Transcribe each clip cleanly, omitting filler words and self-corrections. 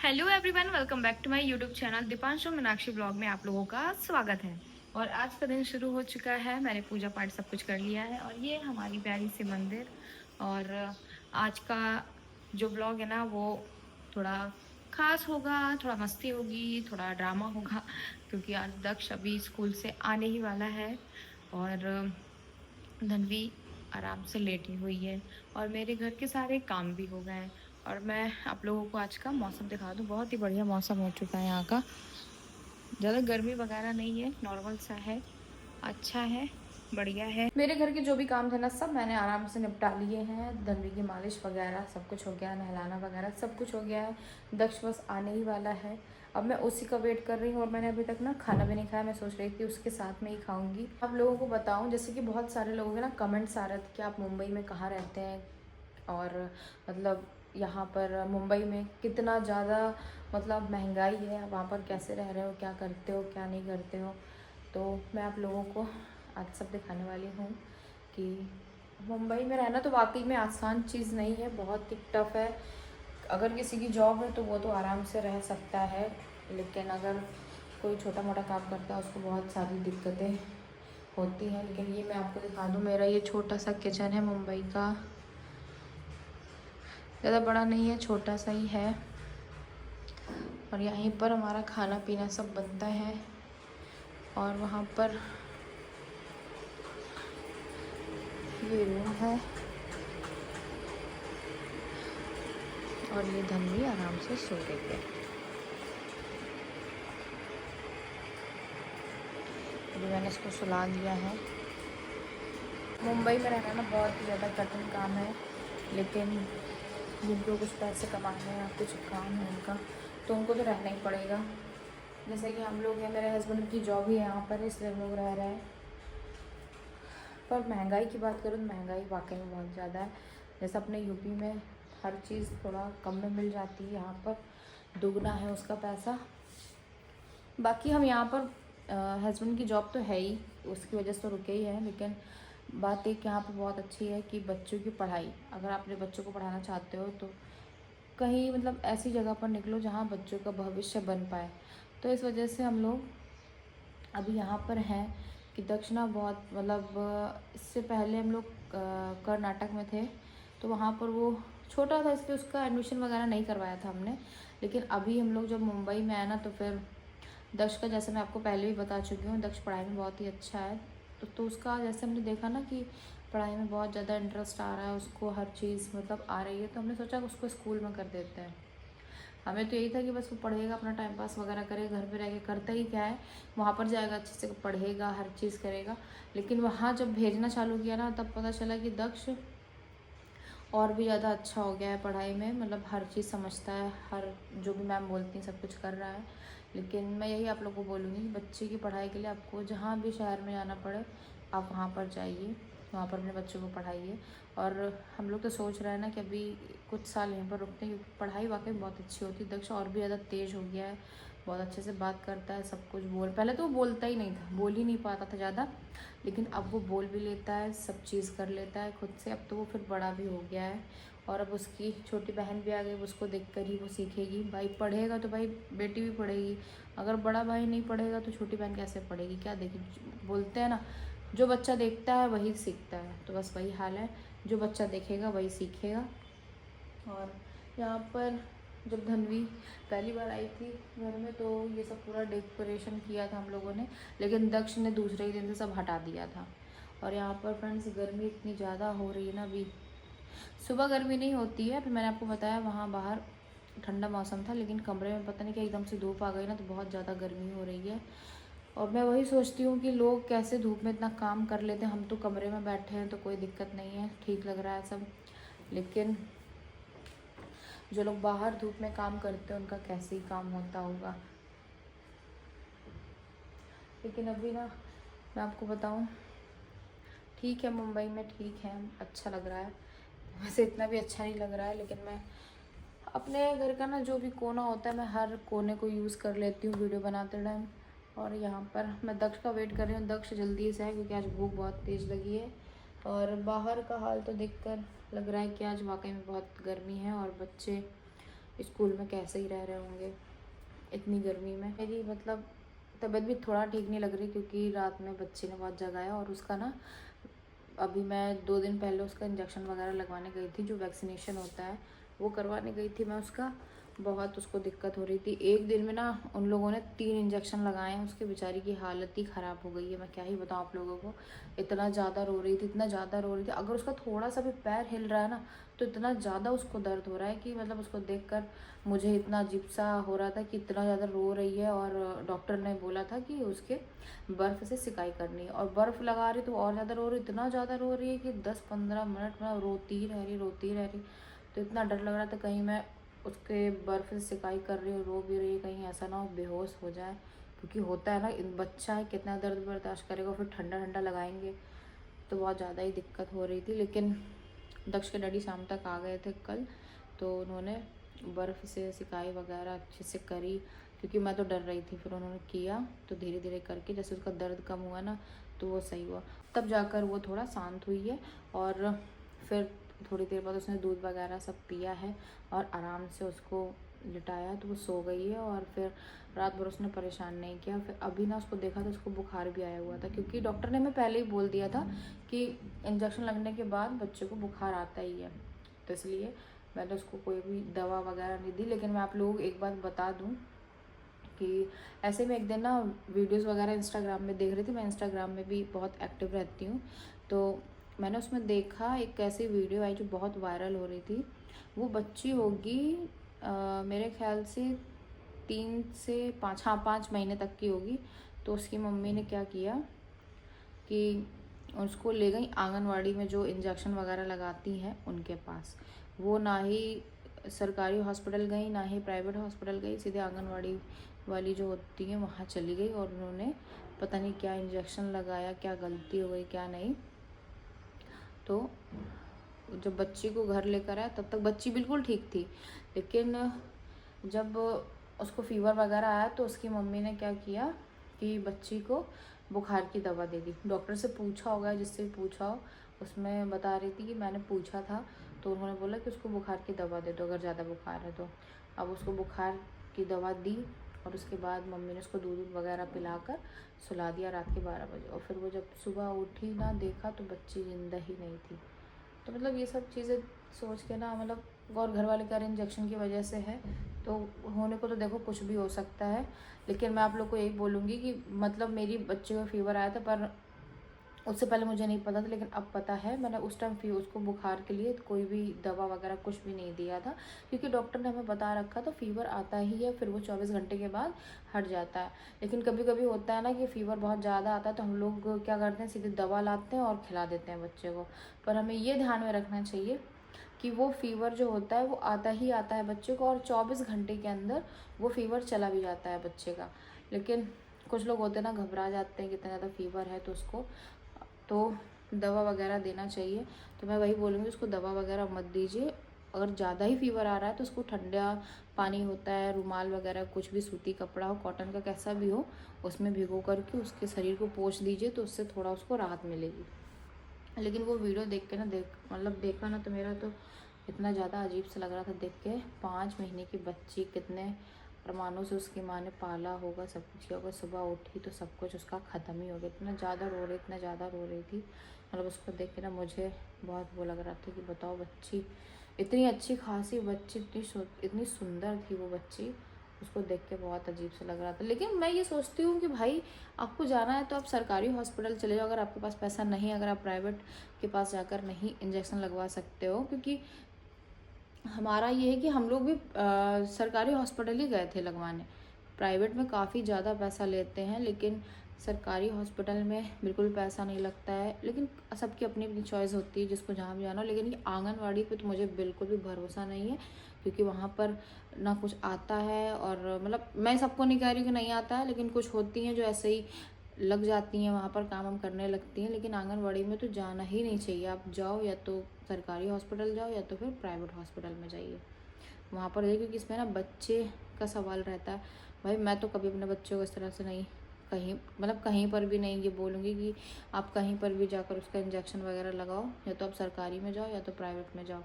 Hello everyone, welcome back to my YouTube channel Dipanshu Meenakshi blog में आप लोगों का स्वागत है। और आज का दिन शुरू हो चुका है। मैंने पूजा पाठ सब कुछ कर लिया है और ये हमारी प्यारी सी मंदिर। और आज का जो ब्लॉग है ना वो थोड़ा खास होगा, थोड़ा मस्ती होगी, थोड़ा ड्रामा होगा क्योंकि आज दक्ष अभी स्कूल से आने ही वाला है और धनवी आराम से लेटी हुई है और मेरे घर के सारे काम भी हो गए हैं। और मैं आप लोगों को आज का मौसम दिखा दूँ। बहुत ही बढ़िया मौसम हो चुका है यहाँ का। ज़्यादा गर्मी वगैरह नहीं है, नॉर्मल सा है, अच्छा है, बढ़िया है। मेरे घर के जो भी काम थे ना सब मैंने आराम से निपटा लिए हैं। धनवी की मालिश वगैरह सब कुछ हो गया, नहलाना वगैरह सब कुछ हो गया है। दक्ष बस आने ही वाला है। अब मैं उसी का वेट कर रही हूँ और मैंने अभी तक ना खाना भी नहीं खाया। मैं सोच रही थी उसके साथ में ही खाऊंगी। आप लोगों को बताऊँ, जैसे कि बहुत सारे लोगों के ना कमेंट्स आ रहे थे कि आप मुंबई में कहाँ रहते हैं और मतलब यहाँ पर मुंबई में कितना ज़्यादा मतलब महंगाई है, वहाँ पर कैसे रह रहे हो, क्या करते हो, क्या नहीं करते हो। तो मैं आप लोगों को आज सब दिखाने वाली हूँ कि मुंबई में रहना तो वाकई में आसान चीज़ नहीं है, बहुत ही टफ है। अगर किसी की जॉब है तो वो तो आराम से रह सकता है, लेकिन अगर कोई छोटा मोटा काम करता है उसको बहुत सारी दिक्कतें होती हैं। लेकिन ये मैं आपको दिखा दूँ, मेरा ये छोटा सा किचन है मुंबई का। ज़्यादा बड़ा नहीं है, छोटा सा ही है और यहीं पर हमारा खाना पीना सब बनता है। और वहाँ पर ये रूम है और ये धनवी आराम से सो रही है। अभी मैंने इसको सुला दिया है। मुंबई में रहना ना बहुत ही ज़्यादा कठिन काम है, लेकिन जिनको कुछ पैसे कमाने हैं या कुछ काम है उनका, तो उनको तो रहना ही पड़ेगा। जैसे कि हम लोग हैं, मेरे हस्बैंड की जॉब ही यहाँ पर है इसलिए हम लोग रह रहे हैं। पर महंगाई की बात करूँ तो महंगाई वाकई में बहुत ज़्यादा है। जैसे अपने यूपी में हर चीज़ थोड़ा कम में मिल जाती है, यहाँ पर दुगना है उसका पैसा। बाकी हम यहाँ पर हस्बैंड की जॉब तो है ही, उसकी वजह से तो रुके ही हैं। लेकिन बात एक यहाँ पर बहुत अच्छी है कि बच्चों की पढ़ाई, अगर आप अपने बच्चों को पढ़ाना चाहते हो तो कहीं मतलब ऐसी जगह पर निकलो जहाँ बच्चों का भविष्य बन पाए। तो इस वजह से हम लोग अभी यहाँ पर हैं कि दक्षिणा बहुत मतलब इससे पहले हम लोग कर्नाटक में थे तो वहाँ पर वो छोटा था इसलिए उसका एडमिशन वगैरह नहीं करवाया था हमने। लेकिन अभी हम लोग जब मुंबई में आए ना तो फिर दक्ष का, जैसे मैं आपको पहले भी बता चुकी हूँ, दक्ष पढ़ाई में बहुत ही अच्छा है। तो उसका जैसे हमने देखा ना कि पढ़ाई में बहुत ज़्यादा इंटरेस्ट आ रहा है उसको, हर चीज़ मतलब आ रही है, तो हमने सोचा उसको स्कूल में कर देते हैं। हमें तो यही था कि बस वो पढ़ेगा, अपना टाइम पास वगैरह करेगा, घर पे रह के करता ही क्या है, वहाँ पर जाएगा अच्छे से पढ़ेगा, हर चीज़ करेगा। लेकिन वहाँ जब भेजना चालू किया ना तब पता चला कि दक्ष और भी ज़्यादा अच्छा हो गया है पढ़ाई में, मतलब हर चीज़ समझता है, हर जो भी मैम बोलती हैं सब कुछ कर रहा है। लेकिन मैं यही आप लोगों को बोलूँगी कि बच्चे की पढ़ाई के लिए आपको जहाँ भी शहर में जाना पड़े आप वहाँ पर जाइए, वहाँ पर अपने बच्चों को पढ़ाइए। और हम लोग तो सोच रहे हैं ना कि अभी कुछ साल यहीं पर रुकते हैं क्योंकि पढ़ाई वाकई बहुत अच्छी होती है। दक्ष और भी ज़्यादा तेज़ हो गया है, बहुत अच्छे से बात करता है, सब कुछ पहले तो वो बोलता ही नहीं था, बोल ही नहीं पाता था ज़्यादा, लेकिन अब वो बोल भी लेता है, सब चीज़ कर लेता है खुद से। अब तो वो फिर बड़ा भी हो गया है और अब उसकी छोटी बहन भी आ गई, उसको देख कर ही वो सीखेगी। भाई पढ़ेगा तो भाई बेटी भी पढ़ेगी, अगर बड़ा भाई नहीं पढ़ेगा तो छोटी बहन कैसे पढ़ेगी, क्या देखेगी। बोलते हैं ना, जो बच्चा देखता है वही सीखता है, तो बस वही हाल है, जो बच्चा देखेगा वही सीखेगा। और यहाँ पर जब धनवी पहली बार आई थी घर में तो ये सब पूरा डेकोरेशन किया था हम लोगों ने, लेकिन दक्ष ने दूसरे ही दिन से सब हटा दिया था। और यहाँ पर फ्रेंड्स गर्मी इतनी ज़्यादा हो रही है ना, अभी सुबह गर्मी नहीं होती है, फिर मैंने आपको बताया वहाँ बाहर ठंडा मौसम था, लेकिन कमरे में पता नहीं क्या एकदम से धूप आ गई ना तो बहुत ज़्यादा गर्मी हो रही है। और मैं वही सोचती हूँ कि लोग कैसे धूप में इतना काम कर लेते हैं, हम तो कमरे में बैठे हैं तो कोई दिक्कत नहीं है, ठीक लग रहा है सब। लेकिन जो लोग बाहर धूप में काम करते हैं उनका कैसे ही काम होता होगा। लेकिन अभी ना मैं आपको बताऊँ, ठीक है मुंबई में ठीक है, अच्छा लग रहा है, वैसे इतना भी अच्छा नहीं लग रहा है, लेकिन मैं अपने घर का ना जो भी कोना होता है मैं हर कोने को यूज़ कर लेती हूँ वीडियो बनाते टाइम। और यहाँ पर मैं दक्ष का वेट कर रही हूँ, दक्ष जल्दी से है क्योंकि आज भूख बहुत तेज़ लगी है। और बाहर का हाल तो देखकर लग रहा है कि आज वाकई में बहुत गर्मी है और बच्चे स्कूल में कैसे ही रह रहे होंगे इतनी गर्मी में। मेरी मतलब तबीयत भी थोड़ा ठीक नहीं लग रही क्योंकि रात में बच्चे ने बहुत जगाया, और उसका ना अभी मैं 2 दिन पहले उसका इंजेक्शन वगैरह लगवाने गई थी, जो वैक्सीनेशन होता है वो करवाने गई थी मैं उसका। बहुत उसको दिक्कत हो रही थी, एक दिन में ना उन लोगों ने 3 इंजेक्शन लगाए हैं। उसके बेचारी की हालत ही ख़राब हो गई है, मैं क्या ही बताऊँ आप लोगों को। इतना ज़्यादा रो रही थी, इतना ज़्यादा रो रही थी, अगर उसका थोड़ा सा भी पैर हिल रहा है ना तो इतना ज़्यादा उसको दर्द हो रहा है कि मतलब उसको देखकर मुझे इतना अजीब सा हो रहा था कि इतना ज़्यादा रो रही है। और डॉक्टर ने बोला था कि उसके बर्फ़ से सिकाई करनी है, और बर्फ़ लगा रही तो और ज़्यादा रो रही, इतना ज़्यादा रो रही है कि 10-15 मिनट में रोती ही रह रही, रोती ही रह रही। तो इतना डर लग रहा था कहीं मैं उसके बर्फ़ से सिकाई कर रही हूँ, रो भी रही है, कहीं ऐसा ना हो बेहोश हो जाए, क्योंकि होता है ना बच्चा है कितना दर्द बर्दाश्त करेगा, फिर ठंडा ठंडा लगाएंगे तो बहुत ज़्यादा ही दिक्कत हो रही थी। लेकिन दक्ष के डैडी शाम तक आ गए थे कल, तो उन्होंने बर्फ़ से सिकाई वगैरह अच्छे से करी, क्योंकि मैं तो डर रही थी। फिर उन्होंने किया तो धीरे धीरे करके जैसे उसका दर्द कम हुआ ना तो वो सही हुआ, तब जाकर वो थोड़ा शांत हुई है। और फिर थोड़ी देर बाद उसने दूध वगैरह सब पिया है और आराम से उसको लिटाया तो वो सो गई है। और फिर रात भर उसने परेशान नहीं किया। फिर अभी ना उसको देखा तो उसको बुखार भी आया हुआ था, क्योंकि डॉक्टर ने हमें पहले ही बोल दिया था कि इंजेक्शन लगने के बाद बच्चे को बुखार आता ही है, तो इसलिए मैंने उसको कोई भी दवा वगैरह नहीं दी। लेकिन मैं आप लोगों को एक बात बता दूं कि ऐसे में एक दिन ना वीडियोस वगैरह इंस्टाग्राम में देख रही थी, मैं इंस्टाग्राम में भी बहुत एक्टिव रहती हूँ, तो मैंने उसमें देखा एक ऐसी वीडियो आई जो बहुत वायरल हो रही थी। वो बच्ची होगी मेरे ख्याल से 3 से 5, हाँ 5 महीने तक की होगी। तो उसकी मम्मी ने क्या किया कि उसको ले गई आंगनवाड़ी में, जो इंजेक्शन वगैरह लगाती हैं उनके पास। वो ना ही सरकारी हॉस्पिटल गई ना ही प्राइवेट हॉस्पिटल गई, सीधे आंगनवाड़ी वाली जो होती हैं वहाँ चली गई, और उन्होंने पता नहीं क्या इंजेक्शन लगाया, क्या गलती हो गई क्या नहीं। तो जब बच्ची को घर लेकर आया तब तक बच्ची बिल्कुल ठीक थी, लेकिन जब उसको फीवर वगैरह आया तो उसकी मम्मी ने क्या किया कि बच्ची को बुखार की दवा दे दी। डॉक्टर से पूछा होगा, जिससे पूछा हो, उसमें बता रही थी कि मैंने पूछा था तो उन्होंने बोला कि उसको बुखार की दवा दे दो अगर ज़्यादा बुखार है तो। अब उसको बुखार की दवा दी और उसके बाद मम्मी ने उसको दूध वगैरह पिलाकर सुला दिया रात के 12 बजे। और फिर वो जब सुबह उठी ना देखा तो बच्ची जिंदा ही नहीं थी। तो मतलब ये सब चीज़ें सोच के ना मतलब, और घर वाले कह रहे इंजेक्शन की वजह से है, तो होने को तो देखो कुछ भी हो सकता है। लेकिन मैं आप लोग को यही बोलूँगी कि मतलब मेरी बच्चे को फीवर आया था, पर उससे पहले मुझे नहीं पता था, लेकिन अब पता है। मैंने उस टाइम उसको बुखार के लिए कोई भी दवा वगैरह कुछ भी नहीं दिया था, क्योंकि डॉक्टर ने हमें बता रखा था फीवर आता ही है, फिर वो 24 घंटे के बाद हट जाता है। लेकिन कभी कभी होता है ना कि फ़ीवर बहुत ज़्यादा आता है, तो हम लोग क्या करते हैं सीधे दवा लाते हैं और खिला देते हैं बच्चे को। पर हमें ये ध्यान में रखना चाहिए कि वो फ़ीवर जो होता है वो आता ही आता है बच्चे को, और 24 घंटे के अंदर वो फ़ीवर चला भी जाता है बच्चे का। लेकिन कुछ लोग होते हैं ना, घबरा जाते हैं कि इतना ज़्यादा फ़ीवर है तो उसको तो दवा वगैरह देना चाहिए। तो मैं वही बोलूँगी उसको दवा वगैरह मत दीजिए। अगर ज़्यादा ही फ़ीवर आ रहा है तो उसको ठंडा पानी होता है, रुमाल वगैरह कुछ भी सूती कपड़ा हो, कॉटन का कैसा भी हो, उसमें भिगो करके उसके शरीर को पोंछ दीजिए, तो उससे थोड़ा उसको राहत मिलेगी। लेकिन वो वीडियो देख के ना देखा ना तो मेरा तो इतना ज़्यादा अजीब सा लग रहा था देख के। 5 महीने की बच्ची, कितने अरमानों से उसकी माँ ने पाला होगा, सब कुछ किया होगा, सुबह उठी तो सब कुछ उसका ख़त्म ही हो गया। इतना ज़्यादा रो रही थी, मतलब उसको देख के ना मुझे बहुत वो लग रहा था कि बताओ बच्ची, इतनी अच्छी खासी बच्ची, इतनी सुंदर थी वो बच्ची, उसको देख के बहुत अजीब सा लग रहा था। लेकिन मैं ये सोचती हूँ कि भाई आपको जाना है तो आप सरकारी हॉस्पिटल चले जाओ, अगर आपके पास पैसा नहीं, अगर आप प्राइवेट के पास जाकर नहीं इंजेक्शन लगवा सकते हो। क्योंकि हमारा ये है कि हम लोग भी सरकारी हॉस्पिटल ही गए थे लगवाने। प्राइवेट में काफ़ी ज़्यादा पैसा लेते हैं, लेकिन सरकारी हॉस्पिटल में बिल्कुल पैसा नहीं लगता है। लेकिन सबकी अपनी अपनी चॉइस होती है जिसको जहाँ भी जाना हो। लेकिन ये आंगनवाड़ी पे तो मुझे बिल्कुल भी भरोसा नहीं है, क्योंकि वहाँ पर ना कुछ आता है, और मतलब मैं सबको नहीं कह रही कि नहीं आता है, लेकिन कुछ होती हैं जो ऐसे ही लग जाती हैं, वहाँ पर काम हम करने लगती हैं। लेकिन आंगनवाड़ी में तो जाना ही नहीं चाहिए। आप जाओ या तो सरकारी हॉस्पिटल जाओ या तो फिर प्राइवेट हॉस्पिटल में जाइए, वहाँ पर है, क्योंकि इसमें ना बच्चे का सवाल रहता है। भाई मैं तो कभी अपने बच्चों को इस तरह से नहीं, कहीं मतलब कहीं पर भी नहीं ये बोलूँगी कि आप कहीं पर भी जाकर उसका इंजेक्शन वगैरह लगाओ, या तो आप सरकारी में जाओ या तो प्राइवेट में जाओ।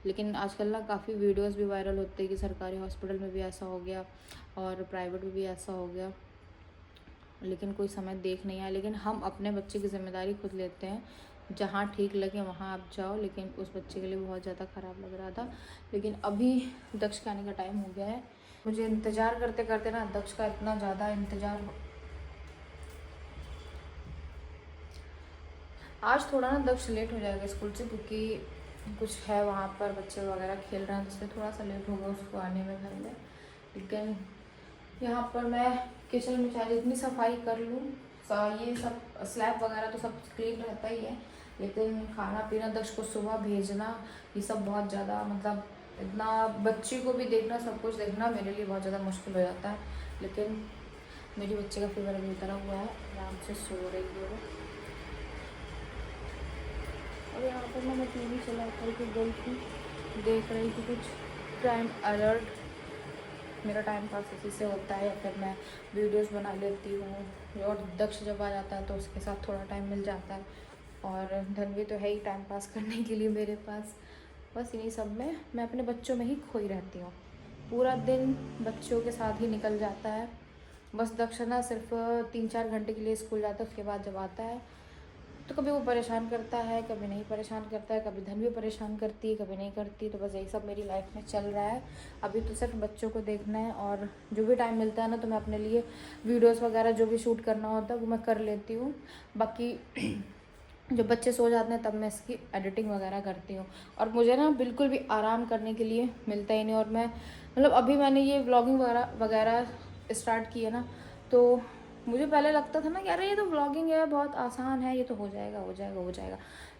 लेकिन आजकल ना काफ़ी वीडियोस भी वायरल होते हैं कि सरकारी हॉस्पिटल में भी ऐसा हो गया और प्राइवेट में भी ऐसा हो गया, लेकिन कोई समय देख नहीं आया। लेकिन हम अपने बच्चे की जिम्मेदारी खुद लेते हैं, जहाँ ठीक लगे वहाँ आप जाओ। लेकिन उस बच्चे के लिए बहुत ज़्यादा ख़राब लग रहा था। लेकिन अभी दक्ष के आने का टाइम हो गया है। मुझे इंतज़ार करते करते ना दक्ष का इतना ज़्यादा इंतज़ार, आज थोड़ा ना दक्ष लेट हो जाएगा स्कूल से, क्योंकि कुछ है वहाँ पर बच्चे वगैरह खेल रहे हैं, इसलिए थोड़ा सा लेट होगा उसको आने में घर में। लेकिन यहाँ पर मैं किचन में चाहे जितनी सफाई कर लूँ, ये सब स्लैब वगैरह तो सब क्लीन रहता ही है, लेकिन खाना पीना दक्ष को सुबह भेजना ये सब बहुत ज़्यादा, मतलब इतना बच्चे को भी देखना, सब कुछ देखना मेरे लिए बहुत ज़्यादा मुश्किल हो जाता है। लेकिन मेरी बच्चे का फीवर अभी उतरा हुआ है, आराम से सो रही है वो। और यहाँ पर मैं टीवी चला करके गई थी, देख रही थी कुछ क्राइम अलर्ट। मेरा टाइम पास इसी से होता है, या फिर मैं वीडियोस बना लेती हूँ। और दक्ष जब आ जाता है तो उसके साथ थोड़ा टाइम मिल जाता है, और धनवी तो है ही टाइम पास करने के लिए मेरे पास। बस इन्हीं सब में मैं अपने बच्चों में ही खोई रहती हूँ, पूरा दिन बच्चों के साथ ही निकल जाता है। बस दक्ष ना सिर्फ 3-4 घंटे के लिए स्कूल जाता है, उसके बाद जब आता है तो कभी वो परेशान करता है, कभी नहीं परेशान करता है, कभी धन भी परेशान करती है, कभी नहीं करती। तो बस यही सब मेरी लाइफ में चल रहा है। अभी तो सिर्फ बच्चों को देखना है, और जो भी टाइम मिलता है ना तो मैं अपने लिए वीडियोस वगैरह जो भी शूट करना होता है वो मैं कर लेती हूँ। बाकी जब बच्चे सो जाते हैं तब मैं इसकी एडिटिंग वगैरह करती हूँ। और मुझे ना बिल्कुल भी आराम करने के लिए मिलता ही नहीं। और मैं मतलब अभी मैंने ये व्लॉगिंग वगैरह स्टार्ट की है ना, तो मुझे पहले लगता था ना कि अरे ये तो व्लॉगिंग है, बहुत आसान है, ये तो हो जाएगा हो जाएगा हो जाएगा।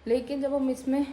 लेकिन जब हम इसमें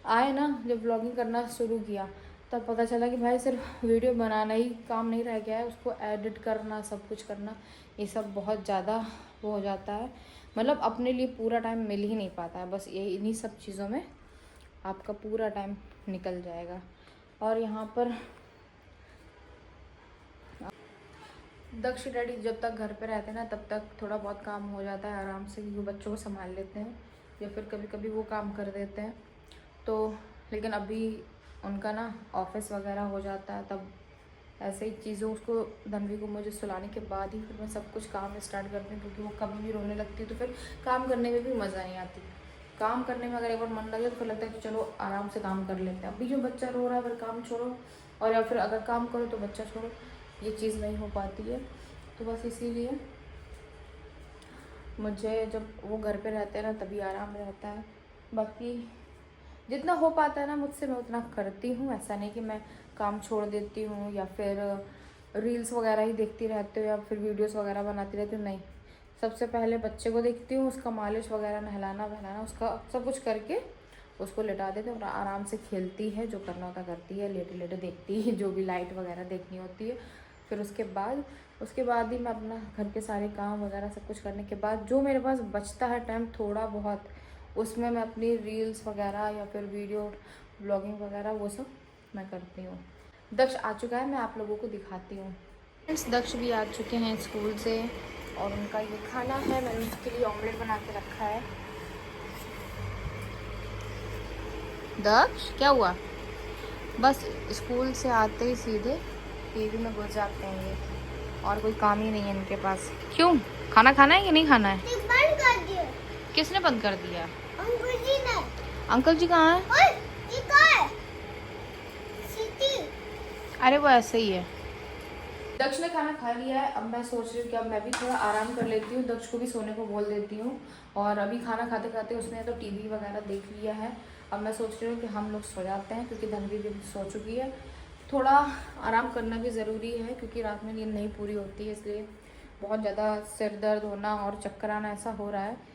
आए ना, जब व्लॉगिंग करना शुरू किया तब पता चला कि भाई सिर्फ वीडियो बनाना ही काम नहीं रह गया है, उसको एडिट करना, सब कुछ करना, ये सब बहुत ज़्यादा वो हो जाता है। मतलब अपने लिए पूरा टाइम मिल ही नहीं पाता है। बस ये इन्हीं सब चीज़ों में आपका पूरा टाइम निकल जाएगा। और यहाँ पर दक्ष डैडी जब तक घर पे रहते हैं ना तब तक थोड़ा बहुत काम हो जाता है आराम से, क्योंकि बच्चों को संभाल लेते हैं, या फिर कभी कभी वो काम कर देते हैं। तो लेकिन अभी उनका ना ऑफिस वगैरह हो जाता है, तब ऐसे ही चीज़ों उसको धनवी को मुझे सुलाने के बाद ही फिर मैं सब कुछ काम स्टार्ट करती हूँ, क्योंकि वो कभी भी रोने लगती है तो फिर काम करने में भी मज़ा नहीं आती। काम करने में अगर एक बार मन लगे तो फिर लगता है कि चलो आराम से काम कर लेते हैं। अभी जो बच्चा रो रहा है फिर काम छोड़ो, और या फिर अगर काम करो तो बच्चा छोड़ो, ये चीज़ नहीं हो पाती है। तो बस इसीलिए मुझे जब वो घर पे रहते हैं ना तभी आराम रहता है। बाकी जितना हो पाता है ना मुझसे मैं उतना करती हूँ। ऐसा नहीं कि मैं काम छोड़ देती हूँ या फिर रील्स वगैरह ही देखती रहती हूँ या फिर वीडियोस वगैरह बनाती रहती हूँ, नहीं। सबसे पहले बच्चे को देखती हूँ, उसका मालिश वगैरह, नहलाना वहलाना, उसका सब कुछ करके उसको लिटा देते हैं और आराम से खेलती है, जो करना होता करती है, लेटे लेटे देखती है, जो भी लाइट वगैरह देखनी होती है। फिर उसके बाद ही मैं अपना घर के सारे काम वगैरह सब कुछ करने के बाद जो मेरे पास बचता है टाइम थोड़ा बहुत, उसमें मैं अपनी रील्स वगैरह या फिर वीडियो ब्लॉगिंग वगैरह वो सब मैं करती हूँ। दक्ष आ चुका है, मैं आप लोगों को दिखाती हूँ। फ्रेंड्स दक्ष भी आ चुके हैं स्कूल से, और उनका ये खाना है, मैंने उनके लिए ऑमलेट बना के रखा है। दक्ष क्या हुआ? बस स्कूल से आते ही सीधे टीवी में घुस जाते हैं ये, और कोई काम ही नहीं है इनके पास। क्यों? खाना खाना है कि नहीं खाना है? बंद कर दिया। किसने बंद कर दिया? अंकल जी ने। अंकल जी कहाँ हैं? ओए, ये कहाँ है? सीटी। अरे वो ऐसे ही है। दक्ष ने खाना खा लिया है, अब मैं सोच रही हूँ कि अब मैं भी थोड़ा आराम कर लेती हूँ, दक्ष को भी सोने को बोल देती हूँ। और अभी खाना खाते खाते उसने तो टीवी वगैरह देख लिया है। अब मैं सोच रही हूँ कि हम लोग सो जाते हैं, क्योंकि धनवी भी सो चुकी है। थोड़ा आराम करना भी ज़रूरी है, क्योंकि रात में नींद नहीं पूरी होती है, इसलिए बहुत ज़्यादा सिर दर्द होना और चक्कर आना ऐसा हो रहा है।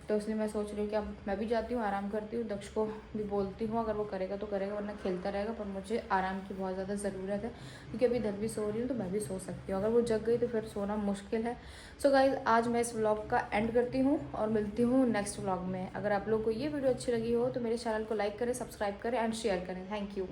तो इसलिए मैं सोच रही हूँ कि अब मैं भी जाती हूँ, आराम करती हूँ, दक्ष को भी बोलती हूँ अगर वो करेगा तो करेगा, वरना खेलता रहेगा। पर मुझे आराम की बहुत ज़्यादा ज़रूरत है, क्योंकि अभी धन भी सो रही हूँ तो मैं भी सो सकती हूँ, अगर वो जग गई तो फिर सोना मुश्किल है। सो गाइज आज मैं इस व्लॉग का एंड करती हूँ और मिलती हूँ नेक्स्ट व्लॉग में। अगर आप लोग को ये वीडियो अच्छी लगी हो तो मेरे चैनल को लाइक करें, सब्सक्राइब करें एंड शेयर करें। Thank you.